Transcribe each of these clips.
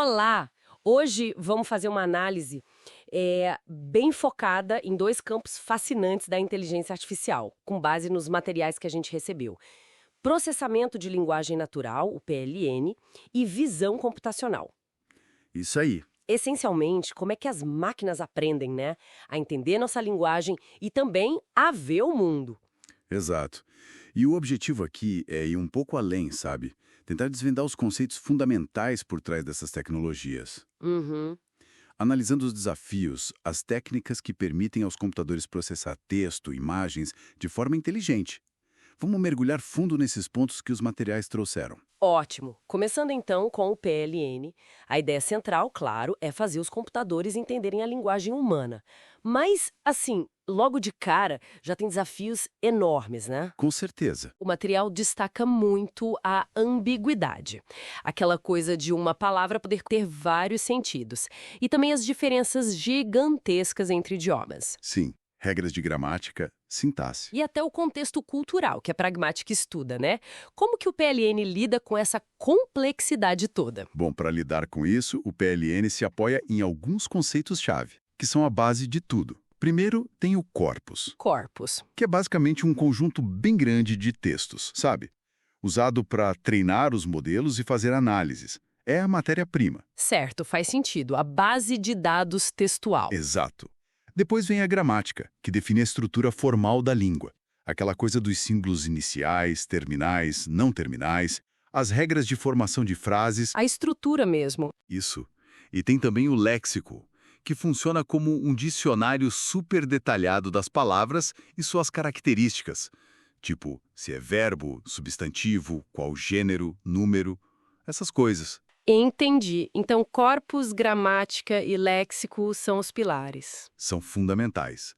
Olá! Hoje vamos fazer uma análise bem focada em dois campos fascinantes da inteligência artificial, com base nos materiais que a gente recebeu. Processamento de linguagem natural, o PLN, e visão computacional. Isso aí. Essencialmente, como é que as máquinas aprendem, né? A entender nossa linguagem e também a ver o mundo. Exato. E o objetivo aqui é ir um pouco além, sabe? Tentar desvendar os conceitos fundamentais por trás dessas tecnologias. Uhum. Analisando os desafios, as técnicas que permitem aos computadores processar texto, imagens, de forma inteligente. Vamos mergulhar fundo nesses pontos que os materiais trouxeram. Ótimo. Começando então com o PLN, a ideia central, claro, é fazer os computadores entenderem a linguagem humana. Mas, assim, logo de cara, já tem desafios enormes, né? Com certeza. O material destaca muito a ambiguidade, aquela coisa de uma palavra poder ter vários sentidos, e também as diferenças gigantescas entre idiomas. Sim. Regras de gramática, sintaxe. E até o contexto cultural, que a pragmática estuda, né? Como que o PLN lida com essa complexidade toda? Bom, para lidar com isso, o PLN se apoia em alguns conceitos-chave, que são a base de tudo. Primeiro, tem o corpus, Corpus. que é basicamente um conjunto bem grande de textos, sabe? Usado para treinar os modelos e fazer análises. É a matéria-prima. Certo, faz sentido. A base de dados textual. Exato. Depois vem a gramática, que define a estrutura formal da língua. Aquela coisa dos símbolos iniciais, terminais, não terminais, as regras de formação de frases. A estrutura mesmo. Isso. E tem também o léxico, que funciona como um dicionário super detalhado das palavras e suas características. Tipo, se é verbo, substantivo, qual gênero, número, essas coisas. Entendi. Então, corpus, gramática e léxico são os pilares. São fundamentais.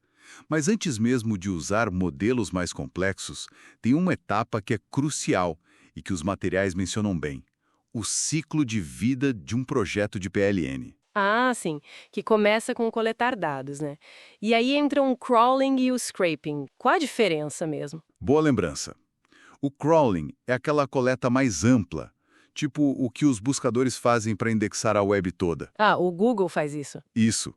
Mas antes mesmo de usar modelos mais complexos, tem uma etapa que é crucial e que os materiais mencionam bem: o ciclo de vida de um projeto de PLN. Ah, sim, que começa com coletar dados, né? E aí entram o crawling e o scraping. Qual a diferença mesmo? Boa lembrança. O crawling é aquela coleta mais ampla, tipo o que os buscadores fazem para indexar a web toda. Ah, o Google faz isso. Isso.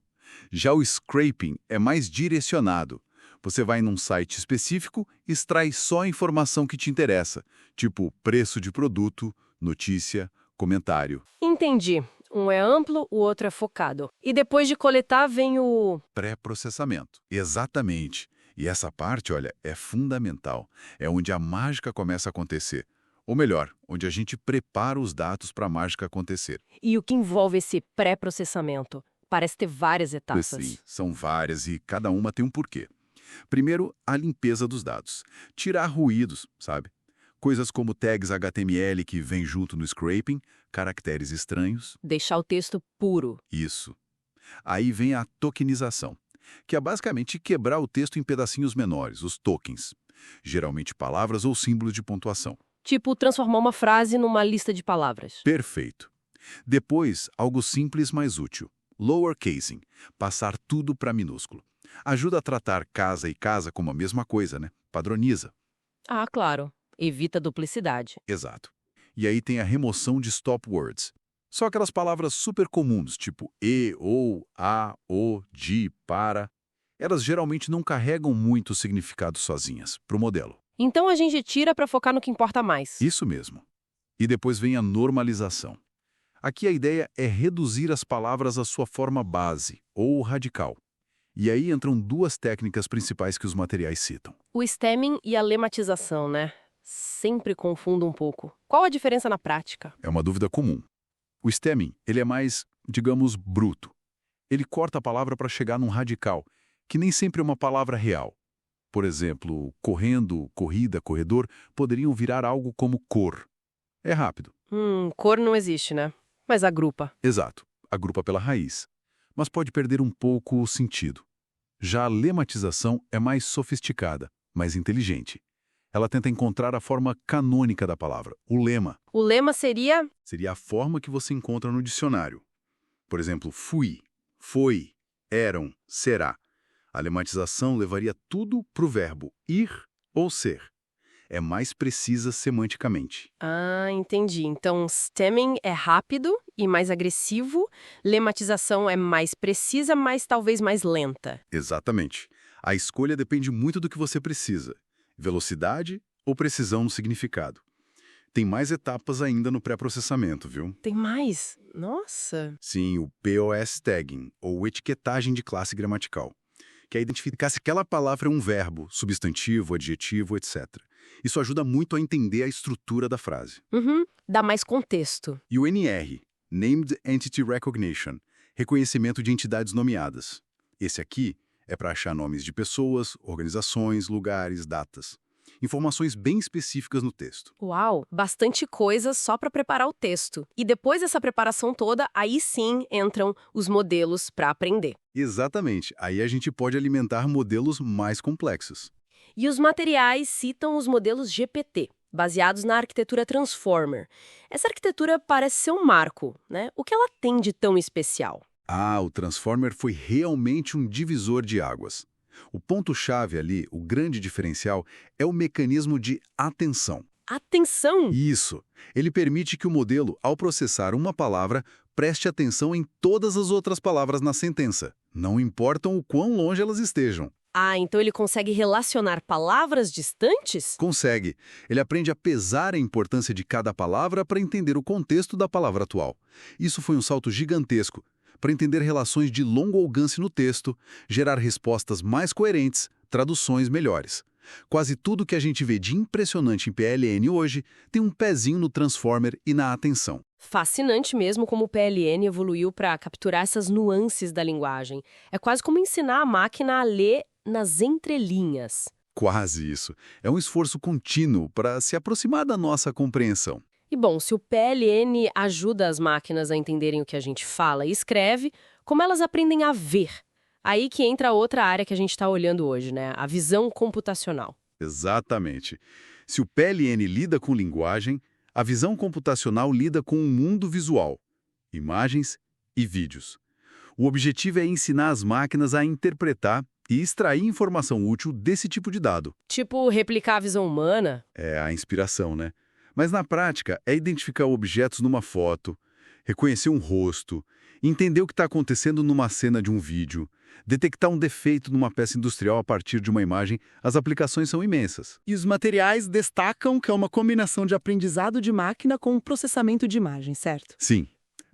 Já o scraping é mais direcionado. Você vai num site específico e extrai só a informação que te interessa, tipo preço de produto, notícia, comentário. Entendi. Um é amplo, o outro é focado. E depois de coletar vem o... Pré-processamento. Exatamente. E essa parte, olha, é fundamental. É onde a mágica começa a acontecer. Ou melhor, onde a gente prepara os dados para a mágica acontecer. E o que envolve esse pré-processamento? Parece ter várias etapas. Sim, são várias e cada uma tem um porquê. Primeiro, a limpeza dos dados. Tirar ruídos, sabe? Coisas como tags HTML que vêm junto no scraping, caracteres estranhos. Deixar o texto puro. Isso. Aí vem a tokenização, que é basicamente quebrar o texto em pedacinhos menores, os tokens. Geralmente palavras ou símbolos de pontuação. Tipo, transformar uma frase numa lista de palavras. Perfeito. Depois, algo simples mais útil. Lowercasing, passar tudo para minúsculo. Ajuda a tratar casa e casa como a mesma coisa, né? Padroniza. Ah, claro. Evita duplicidade. Exato. E aí tem a remoção de stop words. Só aquelas palavras super comuns, tipo e, ou, a, o, de, para. Elas geralmente não carregam muito significado sozinhas, para o modelo. Então a gente tira para focar no que importa mais. Isso mesmo. E depois vem a normalização. Aqui a ideia é reduzir as palavras à sua forma base, ou radical. E aí entram duas técnicas principais que os materiais citam. O stemming e a lematização, né? Sempre confundo um pouco. Qual a diferença na prática? É uma dúvida comum. O stemming, ele é mais, digamos, bruto. Ele corta a palavra para chegar num radical, que nem sempre é uma palavra real. Por exemplo, correndo, corrida, corredor, poderiam virar algo como cor. É rápido. Cor não existe, né? Mas agrupa. Exato, agrupa pela raiz. Mas pode perder um pouco o sentido. Já a lematização é mais sofisticada, mais inteligente. Ela tenta encontrar a forma canônica da palavra, o lema. O lema seria... Seria a forma que você encontra no dicionário. Por exemplo, fui, foi, eram, será. A lematização levaria tudo para o verbo ir ou ser. é mais precisa semanticamente. Ah, entendi. Então, stemming é rápido e mais agressivo, lematização é mais precisa, mas talvez mais lenta. Exatamente. A escolha depende muito do que você precisa: velocidade ou precisão no significado. Tem mais etapas ainda no pré-processamento, viu? Tem mais? Nossa! Sim, o POS tagging, ou etiquetagem de classe gramatical, que é identificar se aquela palavra é um verbo, substantivo, adjetivo, etc. Isso ajuda muito a entender a estrutura da frase. Uhum, dá mais contexto. E o NR, Named Entity Recognition, reconhecimento de entidades nomeadas. Esse aqui é para achar nomes de pessoas, organizações, lugares, datas. Informações bem específicas no texto. Uau, bastante coisa só para preparar o texto. E depois dessa preparação toda, aí sim entram os modelos para aprender. Exatamente. Aí a gente pode alimentar modelos mais complexos. E os materiais citam os modelos GPT, baseados na arquitetura Transformer. Essa arquitetura parece ser um marco, né? O que ela tem de tão especial? Ah, o Transformer foi realmente um divisor de águas. O ponto-chave ali, o grande diferencial, é o mecanismo de atenção. Atenção! Isso. Ele permite que o modelo, ao processar uma palavra, preste atenção em todas as outras palavras na sentença. Não importam o quão longe elas estejam. Ah, então ele consegue relacionar palavras distantes? Consegue. Ele aprende a pesar a importância de cada palavra para entender o contexto da palavra atual. Isso foi um salto gigantesco para entender relações de longo alcance no texto, gerar respostas mais coerentes, traduções melhores. Quase tudo que a gente vê de impressionante em PLN hoje tem um pezinho no Transformer e na atenção. Fascinante mesmo como o PLN evoluiu para capturar essas nuances da linguagem. É quase como ensinar a máquina a ler nas entrelinhas. Quase isso. É um esforço contínuo para se aproximar da nossa compreensão. E bom, se o PLN ajuda as máquinas a entenderem o que a gente fala e escreve, como elas aprendem a ver? Aí que entra outra área que a gente está olhando hoje, né? A visão computacional. Exatamente. Se o PLN lida com linguagem, a visão computacional lida com o mundo visual, imagens e vídeos. O objetivo é ensinar as máquinas a interpretar e extrair informação útil desse tipo de dado. Tipo, replicar a visão humana? É a inspiração, né? Mas na prática é identificar objetos numa foto, reconhecer um rosto, entender o que está acontecendo numa cena de um vídeo, detectar um defeito numa peça industrial a partir de uma imagem. As aplicações são imensas. E os materiais destacam que é uma combinação de aprendizado de máquina com processamento de imagem, certo? Sim,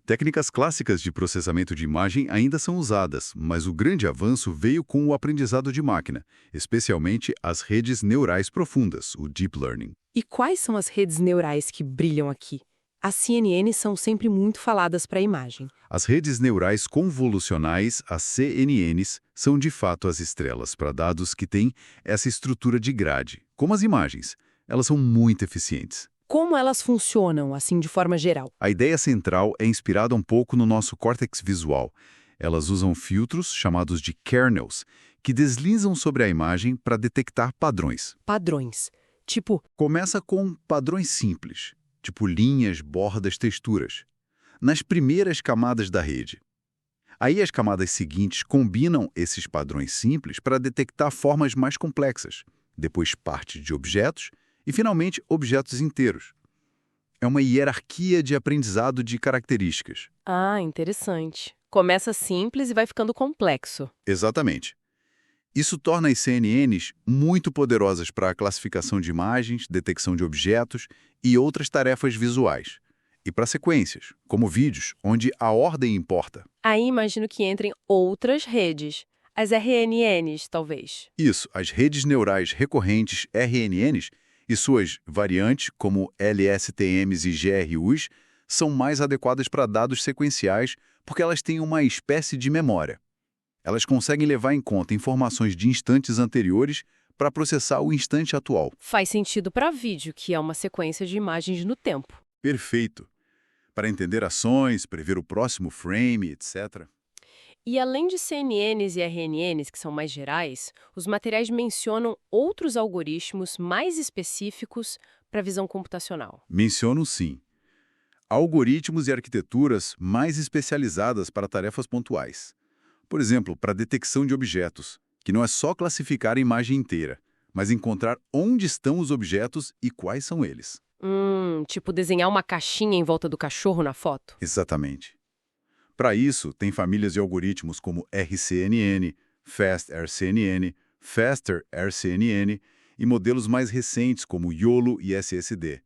técnicas clássicas de processamento de imagem ainda são usadas, mas o grande avanço veio com o aprendizado de máquina, especialmente as redes neurais profundas, o Deep Learning. E quais são as redes neurais que brilham aqui? As CNNs são sempre muito faladas para a imagem. As redes neurais convolucionais, as CNNs, são de fato as estrelas para dados que têm essa estrutura de grade, como as imagens. Elas são muito eficientes. Como elas funcionam, assim, de forma geral? A ideia central é inspirada um pouco no nosso córtex visual. Elas usam filtros, chamados de kernels, que deslizam sobre a imagem para detectar padrões. Padrões. Tipo, Começa com padrões simples, tipo linhas, bordas, texturas, nas primeiras camadas da rede. Aí as camadas seguintes combinam esses padrões simples para detectar formas mais complexas, depois parte de objetos e, finalmente, objetos inteiros. É uma hierarquia de aprendizado de características. Ah, interessante. Começa simples e vai ficando complexo. Exatamente. Isso torna as CNNs muito poderosas para a classificação de imagens, detecção de objetos e outras tarefas visuais. E para sequências, como vídeos, onde a ordem importa. Aí imagino que entrem outras redes. As RNNs, talvez. Isso, as redes neurais recorrentes RNNs e suas variantes, como LSTMs e GRUs, são mais adequadas para dados sequenciais porque elas têm uma espécie de memória. Elas conseguem levar em conta informações de instantes anteriores para processar o instante atual. Faz sentido para vídeo, que é uma sequência de imagens no tempo. Perfeito. Para entender ações, prever o próximo frame, etc. E além de CNNs e RNNs, que são mais gerais, os materiais mencionam outros algoritmos mais específicos para a visão computacional. Menciono sim. Algoritmos e arquiteturas mais especializadas para tarefas pontuais. Por exemplo, para detecção de objetos, que não é só classificar a imagem inteira, mas encontrar onde estão os objetos e quais são eles. Tipo desenhar uma caixinha em volta do cachorro na foto? Exatamente. Para isso, tem famílias de algoritmos como RCNN, FastRCNN, FasterRCNN e modelos mais recentes como YOLO e SSD.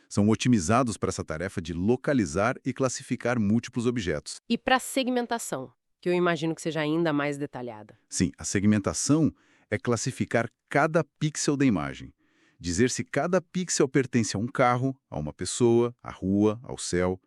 São otimizados para essa tarefa de localizar e classificar múltiplos objetos. E para segmentação, que eu imagino que seja ainda mais detalhada. Sim, a segmentação é classificar cada pixel da imagem. Dizer se cada pixel pertence a um carro, a uma pessoa, à rua, ao céu.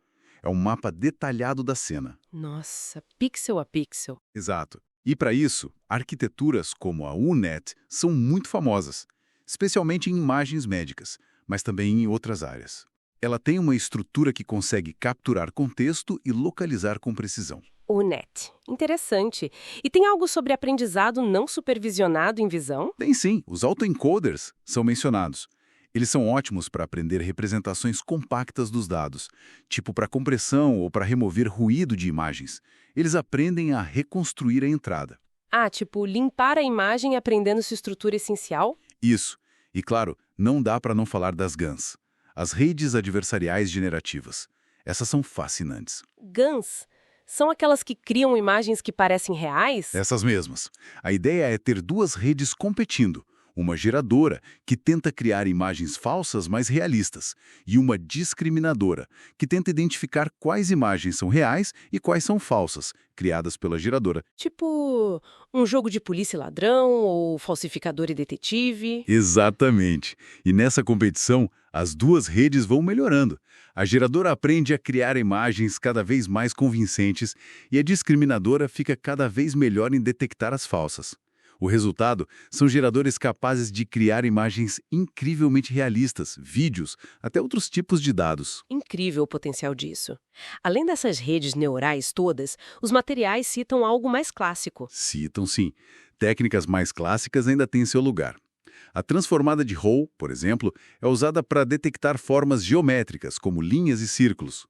É um mapa detalhado da cena. Nossa, pixel a pixel. Exato. E para isso, arquiteturas como a U-NET são muito famosas, especialmente em imagens médicas, mas também em outras áreas. Ela tem uma estrutura que consegue capturar contexto e localizar com precisão. O NET. Interessante. E tem algo sobre aprendizado não supervisionado em visão? Tem sim, os autoencoders são mencionados. Eles são ótimos para aprender representações compactas dos dados, tipo para compressão ou para remover ruído de imagens. Eles aprendem a reconstruir a entrada. Tipo limpar a imagem aprendendo sua estrutura essencial? Isso. E claro, não dá para não falar das GANs, as redes adversariais generativas. Essas são fascinantes. GANs? São aquelas que criam imagens que parecem reais? Essas mesmas. A ideia é ter duas redes competindo. Uma geradora, que tenta criar imagens falsas mais realistas, e uma discriminadora, que tenta identificar quais imagens são reais e quais são falsas, criadas pela geradora. Tipo um jogo de polícia e ladrão ou falsificador e detetive? Exatamente. E nessa competição, as duas redes vão melhorando. A geradora aprende a criar imagens cada vez mais convincentes e a discriminadora fica cada vez melhor em detectar as falsas. O resultado são geradores capazes de criar imagens incrivelmente realistas, vídeos, até outros tipos de dados. Incrível o potencial disso. Além dessas redes neurais todas, os materiais citam algo mais clássico. Citam, sim. Técnicas mais clássicas ainda têm seu lugar. A transformada de Hall, por exemplo, é usada para detectar formas geométricas, como linhas e círculos.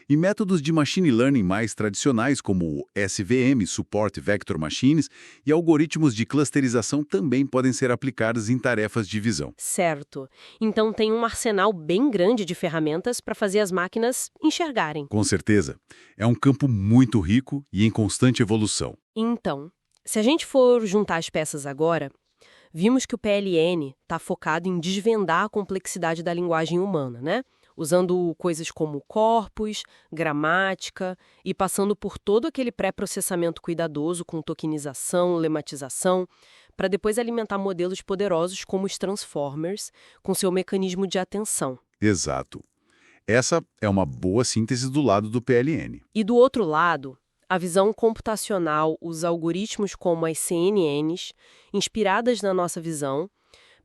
E métodos de machine learning mais tradicionais, como o SVM, Support Vector Machines, e algoritmos de clusterização também podem ser aplicados em tarefas de visão. Certo. Então tem um arsenal bem grande de ferramentas para fazer as máquinas enxergarem. Com certeza. É um campo muito rico e em constante evolução. Então, se a gente for juntar as peças agora, vimos que o PLN está focado em desvendar a complexidade da linguagem humana, né? Usando coisas como corpus, gramática e passando por todo aquele pré-processamento cuidadoso com tokenização, lematização, para depois alimentar modelos poderosos como os Transformers, com seu mecanismo de atenção. Exato. Essa é uma boa síntese do lado do PLN. E do outro lado, a visão computacional usa algoritmos como as CNNs, inspiradas na nossa visão,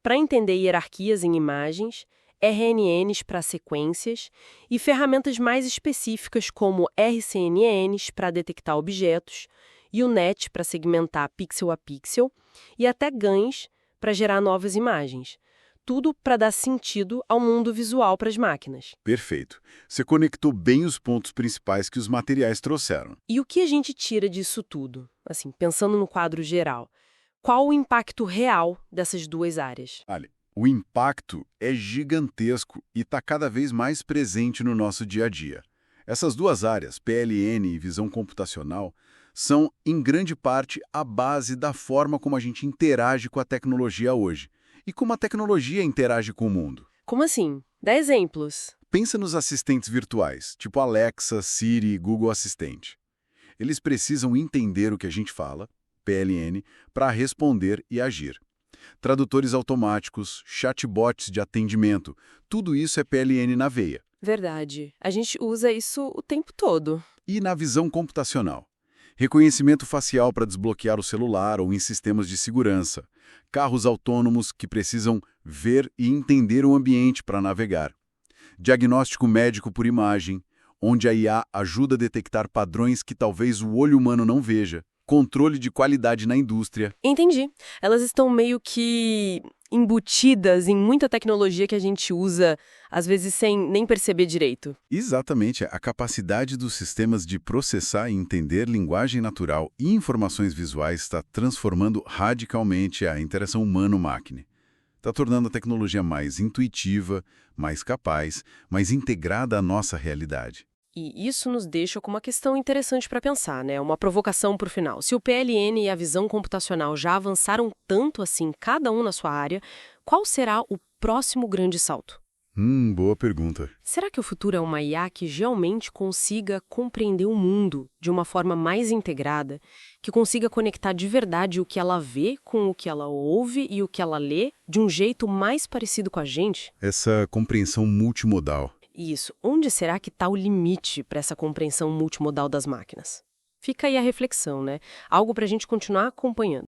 para entender hierarquias em imagens, RNNs para sequências e ferramentas mais específicas como RCNNs para detectar objetos, e o NET para segmentar pixel a pixel e até GANs para gerar novas imagens. Tudo para dar sentido ao mundo visual para as máquinas. Perfeito. Você conectou bem os pontos principais que os materiais trouxeram. E o que a gente tira disso tudo? Assim, pensando no quadro geral, qual o impacto real dessas duas áreas? Olha, o impacto é gigantesco e está cada vez mais presente no nosso dia a dia. Essas duas áreas, PLN e visão computacional, são, em grande parte, a base da forma como a gente interage com a tecnologia hoje e como a tecnologia interage com o mundo. Como assim? Dá exemplos. Pensa nos assistentes virtuais, tipo Alexa, Siri e Google Assistente. Eles precisam entender o que a gente fala, PLN, para responder e agir. Tradutores automáticos, chatbots de atendimento, tudo isso é PLN na veia. Verdade. A gente usa isso o tempo todo. E na visão computacional? Reconhecimento facial para desbloquear o celular ou em sistemas de segurança. Carros autônomos que precisam ver e entender o ambiente para navegar. Diagnóstico médico por imagem, onde a IA ajuda a detectar padrões que talvez o olho humano não veja. Controle de qualidade na indústria. Entendi. Elas estão meio que embutidas em muita tecnologia que a gente usa, às vezes sem nem perceber direito. Exatamente. A capacidade dos sistemas de processar e entender linguagem natural e informações visuais está transformando radicalmente a interação humano-máquina. Está tornando a tecnologia mais intuitiva, mais capaz, mais integrada à nossa realidade. E isso nos deixa com uma questão interessante para pensar, né? Uma provocação para o final. Se o PLN e a visão computacional já avançaram tanto assim, cada um na sua área, qual será o próximo grande salto? Boa pergunta. Será que o futuro é uma IA que realmente consiga compreender o mundo de uma forma mais integrada, que consiga conectar de verdade o que ela vê com o que ela ouve e o que ela lê de um jeito mais parecido com a gente? Essa compreensão multimodal. Isso. Onde será que está o limite para essa compreensão multimodal das máquinas? Fica aí a reflexão, né? Algo para a gente continuar acompanhando.